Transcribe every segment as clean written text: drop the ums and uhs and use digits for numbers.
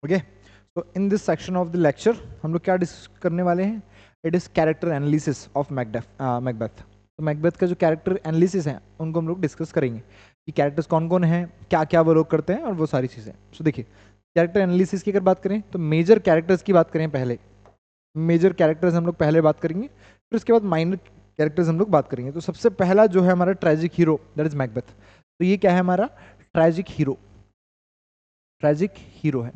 Okay, so in this section of the lecture हम लोग क्या डिस्कस करने वाले हैं? It is character analysis of Macbeth. तो मैकबेथ का जो कैरेक्टर एनालिसिस है उनको हम लोग डिस्कस करेंगे कि कैरेक्टर्स कौन कौन हैं, क्या क्या वो लोग करते हैं और वो सारी चीज़ें। सो देखिए, कैरेक्टर एनालिसिस की अगर बात करें तो मेजर कैरेक्टर्स की बात करें पहले, मेजर कैरेक्टर्स हम लोग पहले बात करेंगे, फिर उसके बाद माइनर कैरेक्टर्स हम लोग बात करेंगे। तो सबसे पहला जो है हमारा tragic hero, that is Macbeth. तो ये क्या है हमारा ट्रेजिक हीरो, ट्रेजिक हीरो है,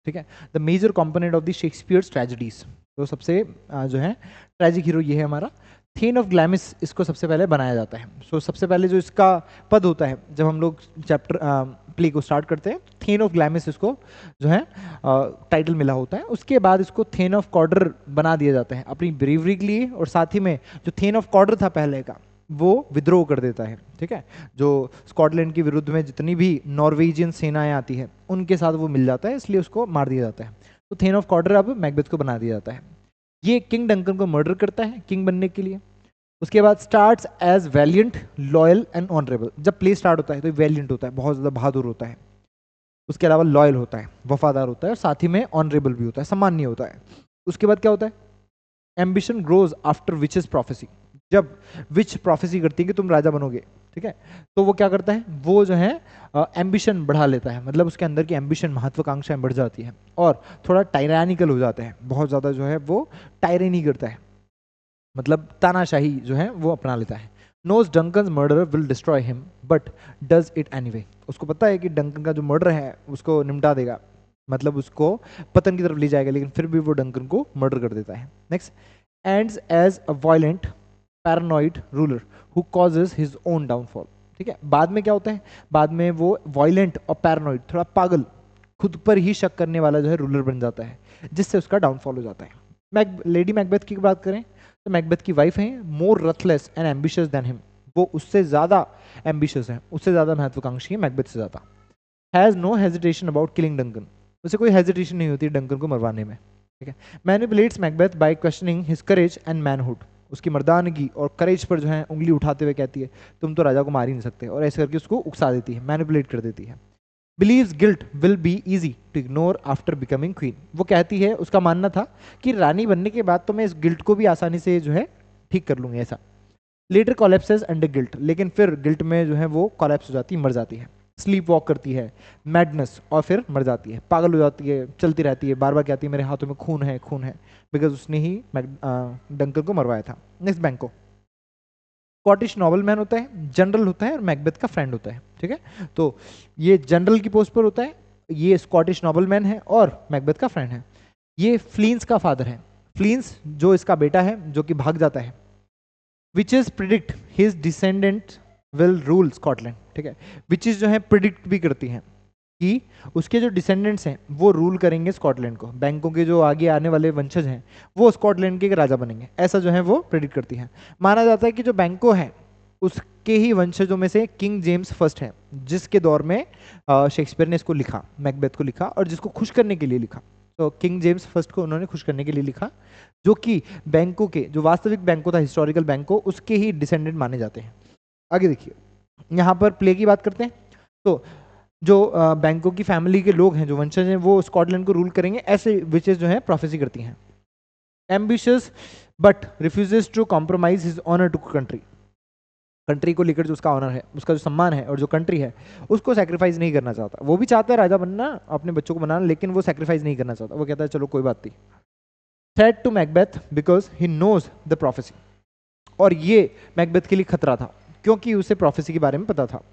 ठीक है। The major component of the Shakespeare's tragedies. तो सबसे जो है ट्रेजिक हीरो ये है हमारा। थेन ऑफ ग्लैमिस इसको सबसे पहले बनाया जाता है। सो सबसे पहले जो इसका पद होता है जब हम लोग चैप्टर प्ले को स्टार्ट करते हैं, थेन ऑफ ग्लैमिस इसको जो है टाइटल मिला होता है। उसके बाद इसको थेन ऑफ कॉर्डर बना दिया जाता है अपनी ब्रेवरी के लिए, और साथ ही में जो थेन ऑफ कॉर्डर था पहले का वो विद्रोह कर देता है, ठीक है। जो स्कॉटलैंड के विरुद्ध में जितनी भी नॉर्वेजियन सेनाएं आती है उनके साथ वो मिल जाता है, इसलिए उसको मार दिया जाता है। तो थेन ऑफ कॉर्डर अब मैकबेथ को बना दिया जाता है। ये किंग डंकन को मर्डर करता है किंग बनने के लिए। उसके बाद starts as valiant, loyal and honourable. जब प्ले स्टार्ट होता है तो वैलियंट होता है, बहुत ज़्यादा बहादुर होता है। उसके अलावा लॉयल होता है, वफादार होता है, और साथ ही में ऑनरेबल भी होता है, सम्माननीय होता है। उसके बाद क्या होता है? Ambition grows after witches prophecy. जब विच प्रोफेसी करती है कि तुम राजा बनोगे, ठीक है, तो वो क्या करता है, वो जो है एम्बिशन बढ़ा लेता है, मतलब उसके अंदर की एम्बिशन, महत्वाकांक्षाएं बढ़ जाती है और थोड़ा टायरानिकल हो जाता है, बहुत ज़्यादा जो है वो टायरेनी करता है, मतलब तानाशाही जो है वो अपना लेता है। Knows Duncan's murder will destroy him but does it anyway. उसको पता है कि डंकन का जो मर्डर है उसको निपटा देगा, मतलब उसको पतन की तरफ ले जाएगा, लेकिन फिर भी वो डंकन को मर्डर कर देता है। Next, ends as a violent paranoid ruler who causes his own downfall. ठीक है, बाद में क्या होता है, बाद में वो वायलेंट और पैरानॉइड, थोड़ा पागल, खुद पर ही शक करने वाला जो है रूलर बन जाता है, जिससे उसका डाउनफॉल हो जाता है। लेडी मैकबेथ की बात करें तो मैकबेथ की वाइफ है मोर रथलेस एंड एम्बिशियस देन हिम। वो उससे ज़्यादा एम्बिशियस है, उससे ज़्यादा महत्वाकांक्षी है मैकबेथ से ज़्यादा। Has no hesitation about killing Duncan. उसे कोई हेजिटेशन नहीं होती डंकन को मरवाने में, ठीक है। Manipulates Macbeth by questioning his courage and manhood. उसकी मर्दानगी और करेज पर जो है उंगली उठाते हुए कहती है तुम तो राजा को मार ही नहीं सकते, और ऐसे करके उसको उकसा देती है, मैनिपुलेट कर देती है। Believes guilt will be easy to ignore after becoming queen. वो कहती है, उसका मानना था कि रानी बनने के बाद तो मैं इस गिल्ट को भी आसानी से जो है ठीक कर लूंगी, ऐसा। लेटर कोलैप्सेस अंडर गिल्ट, लेकिन फिर गिल्ट में जो है वो कोलैप्स हो जाती है, मर जाती है। स्लीप वॉक करती है, मैडनेस, और फिर मर जाती है, पागल हो जाती है, चलती रहती है, बार बार कहती है मेरे हाथों में खून है, खून है, बिकॉज उसने ही डंकन को मरवाया था। नेक्स्ट, बैंको स्कॉटिश नॉबलमैन होता है, जनरल होता है और मैकबेथ का फ्रेंड होता है, ठीक है। तो ये जनरल की पोस्ट पर होता है, ये स्कॉटिश नॉबलमैन है और मैकबेथ का फ्रेंड है। ये फ्लींस का फादर है, फ्लींस जो इसका बेटा है जो कि भाग जाता है। Witches predict his descendant will rule Scotland, ठीक है। विचेस जो है प्रिडिक्ट भी करती हैं कि उसके जो डिसेंडेंट्स हैं वो रूल करेंगे स्कॉटलैंड को, बैंकों के जो आगे आने वाले वंशज हैं वो स्कॉटलैंड के राजा बनेंगे, ऐसा जो है वो प्रेडिक्ट करती हैं। माना जाता है कि जो बैंको है उसके ही वंशजों में से किंग जेम्स फर्स्ट है, जिसके दौर में शेक्सपियर ने इसको लिखा, मैकबेथ को लिखा, और जिसको खुश करने के लिए लिखा। तो किंग जेम्स फर्स्ट को उन्होंने खुश करने के लिए लिखा, जो कि बैंको के जो वास्तविक बैंको था, हिस्टोरिकल बैंको, उसके ही डिसेंडेंट माने जाते हैं। आगे देखिए, यहाँ पर प्ले की बात करते हैं। तो जो बैंकों की फैमिली के लोग हैं, जो वंशज हैं, वो स्कॉटलैंड को रूल करेंगे, ऐसे विचेस जो है प्रोफेसी करती हैं। Ambitious but refuses to compromise his honour to country. Country को लेकर जो उसका ऑनर है, उसका जो सम्मान है और जो कंट्री है, उसको सेक्रीफाइस नहीं करना चाहता। वो भी चाहता है राजा बनना, अपने बच्चों को बनाना, लेकिन वो सेक्रीफाइस नहीं करना चाहता। वो कहता है चलो कोई बात नहीं। Threat to Macbeth because he knows the prophecy. और ये मैकबेथ के लिए खतरा था क्योंकि उसे प्रोफेसी के बारे में पता था।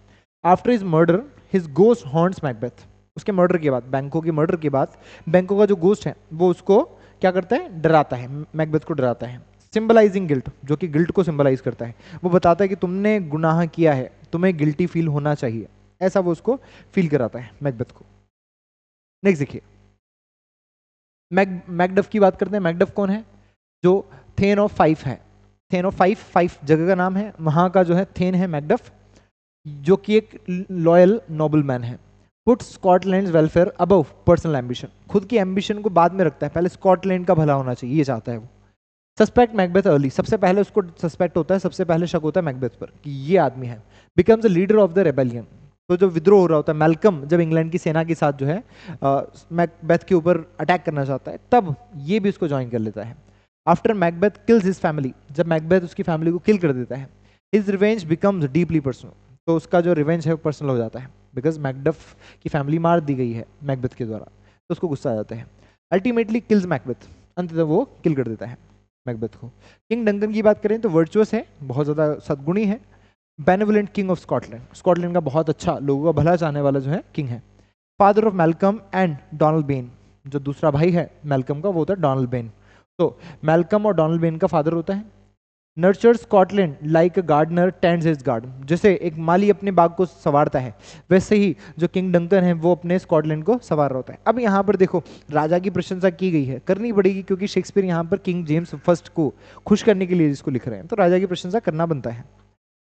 After his murder his ghost haunts Macbeth. उसके मर्डर के बाद, बैंको के मर्डर के बाद, बैंको का जो गोस्ट है वो उसको क्या करता है, डराता है, मैकबेथ को डराता है। सिंबलाइजिंग गिल्ट, जो कि गिल्ट को सिंबलाइज करता है, वो बताता है कि तुमने गुनाह किया है, तुम्हें गिल्टी फील होना चाहिए, ऐसा वो उसको फील कराता है मैकबेथ को। नेक्स्ट देखिए, मैकडफ की बात करते हैं। मैकडफ कौन है? जो थेन ऑफ फाइव है। थेन ऑफ फाइव, फाइव जगह का नाम है, वहां का जो है थेन है मैकडफ, जो कि एक लॉयल नोबल मैन है। Put Scotland welfare above personal ambition. खुद की एम्बिशन को बाद में रखता है, पहले स्कॉटलैंड का भला होना चाहिए, ये चाहता है वो। सस्पेक्ट मैकबेथ अर्ली, सबसे पहले उसको सस्पेक्ट होता है, सबसे पहले शक होता है मैकबेथ पर कि ये आदमी है। Becomes the leader of the rebellion, तो जो विद्रोह हो रहा होता है, मैल्कम जब इंग्लैंड की सेना के साथ जो है मैकबेथ के ऊपर अटैक करना चाहता है, तब ये भी उसको ज्वाइन कर लेता है। After Macbeth kills his family, जब मैकबेथ उसकी फैमिली को किल कर देता है, his revenge becomes deeply personal, तो उसका जो रिवेंज है वो पर्सनल हो जाता है, बिकॉज मैकडफ की फैमिली मार दी गई है मैकबेथ के द्वारा, तो उसको गुस्सा आ जाता है। अल्टीमेटली किल्स मैकबेथ, अंततः वो किल कर देता है मैकबेथ को। किंग डंकन की बात करें तो वर्चुअस है, बहुत ज़्यादा सद्गुणी है, benevolent king of Scotland, Scotland का बहुत अच्छा, लोगों का भला चाहने वाला जो है किंग है। Father of Malcolm and Donalbain, जो दूसरा भाई है मैल्कम का वो होता है डोनाल्ड बेन। तो मैल्कम और डोनाल्ड बेन का फादर होता है। Nurture Scotland like a gardener tends his garden, जैसे एक माली अपने बाग को संवारता है, वैसे ही जो किंग डंकन है वो अपने स्कॉटलैंड को संवार रहा होता है। अब यहाँ पर देखो, राजा की प्रशंसा की गई है, करनी पड़ेगी, क्योंकि शेक्सपियर यहाँ पर किंग जेम्स फर्स्ट को खुश करने के लिए इसको लिख रहे हैं, तो राजा की प्रशंसा करना बनता है।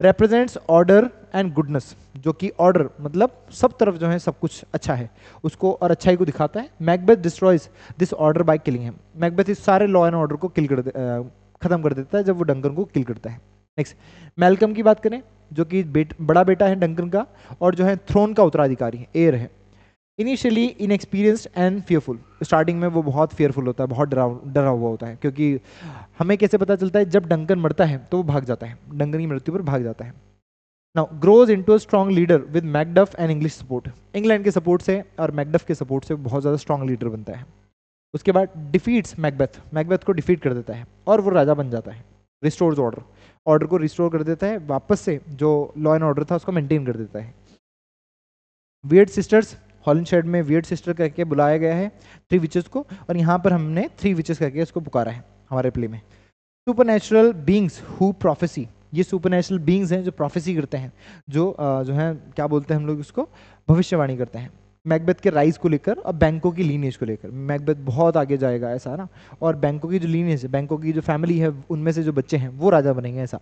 represents ऑर्डर एंड गुडनेस, जो कि ऑर्डर मतलब सब तरफ जो है सब कुछ अच्छा है उसको और अच्छाई को दिखाता है। Macbeth destroys this order by killing him, Macbeth इस सारे लॉ एंड ऑर्डर को खत्म कर देता है जब वो डंकन को किल करता है। नेक्स्ट, मैल्कम की बात करें, जो कि बड़ा बेटा है डंकन का और जो है थ्रोन का उत्तराधिकारी है, एयर है। Initially inexperienced and fearful, starting में वो बहुत फियरफुल होता है, बहुत डरा हुआ होता है, क्योंकि हमें कैसे पता चलता है, जब डंकन मरता है तो वो भाग जाता है, डंकन की मृत्यु पर भाग जाता है। Now grows into a strong leader with Macduff and English support, England के सपोर्ट से और मैकडफ के सपोर्ट से बहुत ज़्यादा स्ट्रॉन्ग लीडर बनता है। उसके बाद डिफीट्स मैकबेथ, मैकबेथ को डिफीट कर देता है और वो राजा बन जाता है। रिस्टोर्स ऑर्डर, ऑर्डर को रिस्टोर कर देता है, वापस से जो लॉ एंड ऑर्डर था उसको मेंटेन कर देता है। वियर्ड सिस्टर्स, हॉलैंडशेड में वियर्ड सिस्टर करके बुलाया गया है 3 विचेस को, और यहाँ पर हमने 3 विचेस करके इसको पुकारा है हमारे प्ले में। सुपरनेचुरल बींग्स हु प्रोफेसी, ये सुपरनेचुरल बींग्स हैं जो प्रोफेसी करते हैं, जो है क्या बोलते हैं हम लोग इसको, भविष्यवाणी करते हैं मैकबेथ के राइज को लेकर और बैंकों की लीनेज को लेकर। मैकबेथ बहुत आगे जाएगा ऐसा ना, और बैंकों की जो लीनेज है, बैंकों की जो फैमिली है, उनमें से जो बच्चे हैं वो राजा बनेंगे ऐसा।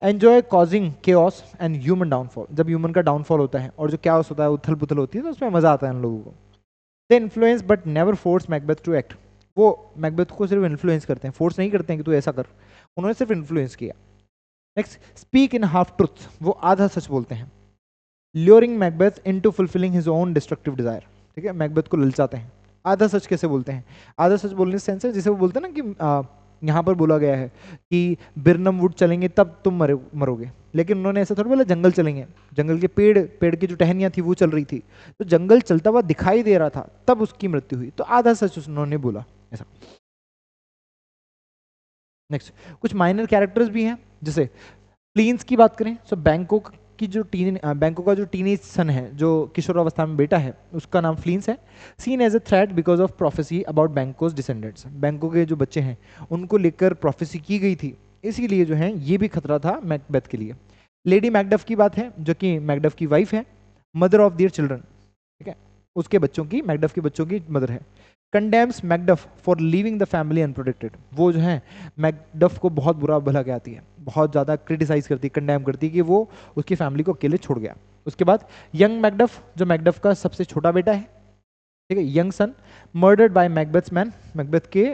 Enjoy causing chaos and human downfall, जब ह्यूमन का डाउनफॉल होता है और जो केओस होता है, उथल पुथल होती है, तो उसमें मजा आता है उन लोगों को। They influence but never force Macbeth to act, वो मैकबेथ को सिर्फ इन्फ्लुएंस करते हैं, फोर्स नहीं करते हैं कि तू ऐसा कर, उन्होंने सिर्फ इन्फ्लुएंस किया। Next, speak in half truth, वो आधा सच बोलते हैं। Luring Macbeth into fulfilling his own destructive desire, ठीक है, मैकबेथ को ललचाते हैं। आधा सच कैसे बोलते हैं, आधा सच बोलने से सेंस है, जैसे वो बोलते हैं ना कि यहाँ पर बोला गया है कि बिरनम वुड चलेंगे तब तुम मरोगे, लेकिन उन्होंने ऐसा थोड़ा बोला जंगल चलेंगे, जंगल के पेड़ की जो टहनियाँ थी वो चल रही थी, तो जंगल चलता हुआ दिखाई दे रहा था तब उसकी मृत्यु हुई, तो आधा सच उन्होंने बोला ऐसा। नेक्स्ट, कुछ माइनर कैरेक्टर्स भी हैं, जैसे प्लीन्स की बात करें तो बैंकॉक का जो टीनेज सन है, जो किशोरावस्था में बेटा है, उसका नाम फ्लीन्स है। Seen as a threat because of prophecy about Banquo's descendants, Banquo के जो बच्चे हैं उनको लेकर प्रोफेसी की गई थी, इसीलिए जो है ये भी खतरा था मैकबेथ के लिए। लेडी मैकडफ की बात है, जो कि मैकडफ की वाइफ है, मदर ऑफ देयर चिल्ड्रन, ठीक है, उसके बच्चों की, मैकडफ के बच्चों की मदर है। Condemns Macduff for leaving the family unprotected, वो जो है मैकडफ को बहुत बुरा भला कहती है, बहुत ज़्यादा क्रिटिसाइज करती है, कंडेम करती है कि वो उसकी फैमिली को अकेले छोड़ गया। उसके बाद यंग मैकडफ, जो मैकडफ का सबसे छोटा बेटा है, ठीक है, young son, murdered by Macbeth's man, Macbeth के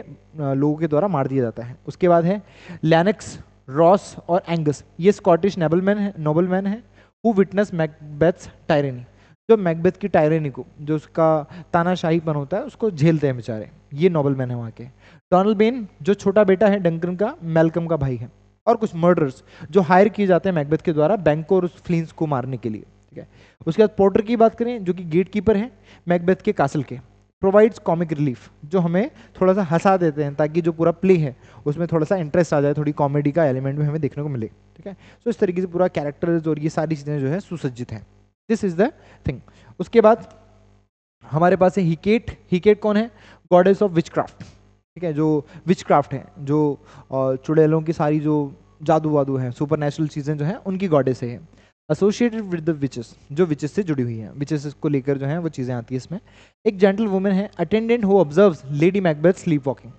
लोगों के द्वारा मार दिया जाता है। उसके बाद है लैनक्स, रॉस और एंगस, ये स्कॉटिश नोबलमैन है हु विटनेस मैकबेथ्स टायरेनी, जो मैकबेथ की टायरेनी को, जो उसका तानाशाहीपन होता है, उसको झेलते हैं बेचारे, ये नोबलमैन है वहाँ के। डोनाल्ड बेन, जो छोटा बेटा है डंकन का, मैल्कम का भाई है। और कुछ मर्डर्स जो हायर किए जाते हैं मैकबेथ के द्वारा बैंको और उस फ्लींस को मारने के लिए, ठीक है। उसके बाद पोर्टर की बात करें, जो कि गेट कीपर है मैकबेथ के कासल के, प्रोवाइड्स कॉमिक रिलीफ, जो हमें थोड़ा सा हंसा देते हैं ताकि जो पूरा प्ले है उसमें थोड़ा सा इंटरेस्ट आ जाए, थोड़ी कॉमेडी का एलिमेंट भी हमें देखने को मिले, ठीक है। तो इस तरीके से पूरा कैरेक्टर्स और ये सारी चीज़ें जो है सुसज्जित हैं। This is the thing. उसके बाद हमारे पास है हिकेट। हिकेट कौन है, गॉडेस ऑफ विचक्राफ्ट, ठीक है, जो विचक्राफ्ट है, जो चुड़ैलों की सारी जो जादू वादू है, सुपर नेचुरल चीज़ें जो हैं उनकी गॉडेस है। एसोसिएटेड विद द विचेस, जो विचेस से जुड़ी हुई हैं, विचेस को लेकर जो है वो चीज़ें आती है इसमें। एक जेंटल वुमेन है, attendant who observes lady Macbeth sleep walking,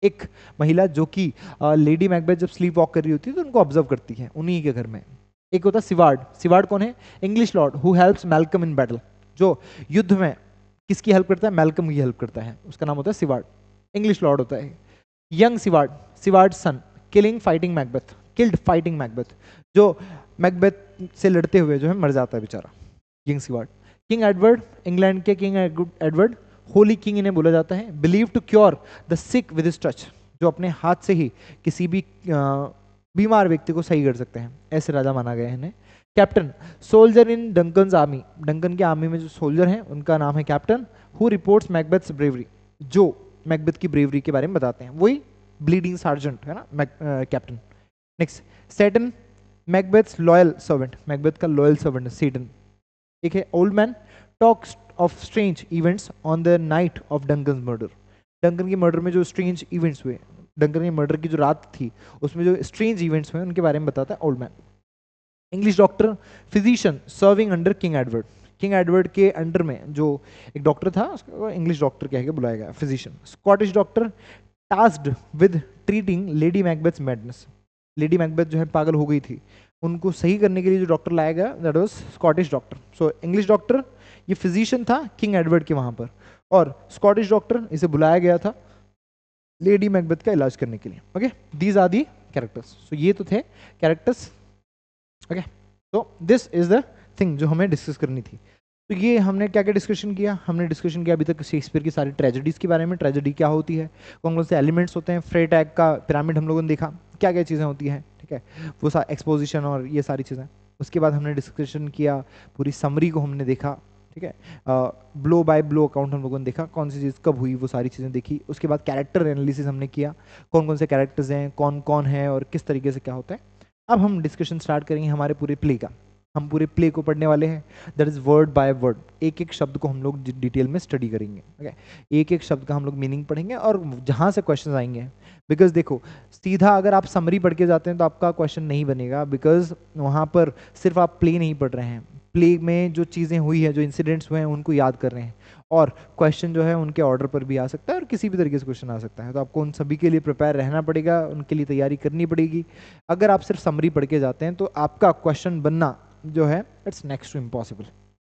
एक महिला जो कि लेडी मैकबेथ जब स्लीप वॉक कर रही होती है तो उनको ऑब्जर्व करती है उन्हीं के घर में। एक होता है सिवार्ड। सिवार्ड कौन है, English Lord who helps Malcolm in battle, जो युद्ध में किसकी हेल्प करता है, मैल्कम की हेल्प करता है, उसका नाम होता है सिवार्ड, इंग्लिश लॉर्ड होता है। Young Siward, Siward son, killing fighting Macbeth, killed fighting Macbeth, जो मैकबेथ से लड़ते हुए जो है मर जाता है बेचारा। किंग्स की वार्ड। किंग एडवर्ड, इंग्लैंड के किंग एडवर्ड, होली किंग इन्हें बोला जाता है, believe to cure the sick with his touch, जो अपने हाथ से ही किसी भी बीमार व्यक्ति को सही कर सकते हैं, ऐसे राजा माना गया है इन्हें। कैप्टन, सोल्जर इन डंकन्स आर्मी, डंकन की आर्मी में जो सोल्जर हैं उनका नाम है कैप्टन। हु रिपोर्ट्स मैकबेथ्स ब्रेवरी, जो मैकबेथ की ब्रेवरी के बारे में बताते हैं, वही ब्लीडिंग सार्जेंट है ना, कैप्टन। नेक्स्ट, सेटन, मैकबेथ्स लॉयल सर्वेंट, मैकबेथ का लॉयल सर्वेंट है सेटन। एक है old man, talks of strange events on the night of Duncan murder, Duncan की मर्डर में जो स्ट्रेंज इवेंट्स हुए, डंकन की मर्डर की जो रात थी उसमें जो स्ट्रेंज इवेंट्स हुए उनके बारे में बताता है old man. English doctor, physician serving under king Edward, king Edward के अंडर में जो एक डॉक्टर था उसको इंग्लिश डॉक्टर कह के बुलाया गया, physician. Scottish doctor, tasked with treating lady Macbeth's madness, lady Macbeth जो है पागल हो गई थी, उनको सही करने के लिए जो डॉक्टर लाया गया that was Scottish doctor. So English doctor ये फिजिशियन था किंग एडवर्ड के वहां पर, और स्कॉटिश डॉक्टर इसे बुलाया गया था लेडी मैकबेथ का इलाज करने के लिए। Okay, these are the characters. So ये तो थे कैरेक्टर्स। ओके, तो दिस इज द थिंग जो हमें डिस्कस करनी थी। तो ये हमने क्या क्या डिस्कशन किया, हमने डिस्कशन किया अभी तक शेक्सपियर की सारी ट्रेजेडीज के बारे में, ट्रेजेडी क्या होती है, कौन कौन से एलिमेंट्स होते हैं, फ्रे टैग का पिरामिड हम लोगों ने देखा, क्या क्या चीज़ें होती हैं, ठीक है, वो सा एक्सपोजिशन और ये सारी चीज़ें। उसके बाद हमने डिस्कशन किया, पूरी समरी को हमने देखा, ठीक है, ब्लो बाय ब्लो अकाउंट हम लोगों ने देखा, कौन सी चीज़ कब हुई वो सारी चीज़ें देखी। उसके बाद कैरेक्टर एनालिसिस हमने किया, कौन कौन से कैरेक्टर्स हैं, कौन कौन है और किस तरीके से क्या होता है। अब हम डिस्कशन स्टार्ट करेंगे हमारे पूरे प्ले का, हम पूरे प्ले को पढ़ने वाले हैं, that is word by word, एक एक शब्द को हम लोग डिटेल में स्टडी करेंगे। ओके, एक एक शब्द का हम लोग मीनिंग पढ़ेंगे और जहाँ से क्वेश्चन आएंगे, बिकॉज देखो सीधा अगर आप समरी पढ़ के जाते हैं तो आपका क्वेश्चन नहीं बनेगा, बिकॉज वहाँ पर सिर्फ आप प्ले नहीं पढ़ रहे हैं, प्ले में जो चीज़ें हुई है, जो इंसिडेंट्स हुए हैं उनको याद कर रहे हैं, और क्वेश्चन जो है उनके ऑर्डर पर भी आ सकता है और किसी भी तरीके से क्वेश्चन आ सकता है। तो आपको उन सभी के लिए प्रिपेयर रहना पड़ेगा, उनके लिए तैयारी करनी पड़ेगी। अगर आप सिर्फ समरी पढ़ के जाते हैं तो आपका क्वेश्चन बनना जो है इट्स नेक्स्ट टू इम्पॉसिबल,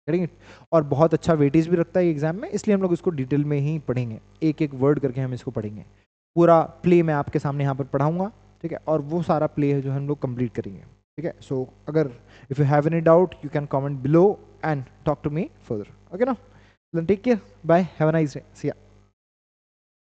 करेंगे। और बहुत अच्छा वेटेज भी रखता है एग्जाम में, इसलिए हम लोग इसको डिटेल में ही पढ़ेंगे, एक एक वर्ड करके हम इसको पढ़ेंगे। पूरा प्ले मैं आपके सामने यहाँ पर पढ़ाऊंगा, ठीक है, और वो सारा प्ले है जो हम लोग कंप्लीट करेंगे, ठीक है। सो अगर if you have any doubt you can comment below and talk to me further, okay ना। Take care, bye, have a nice day, see या।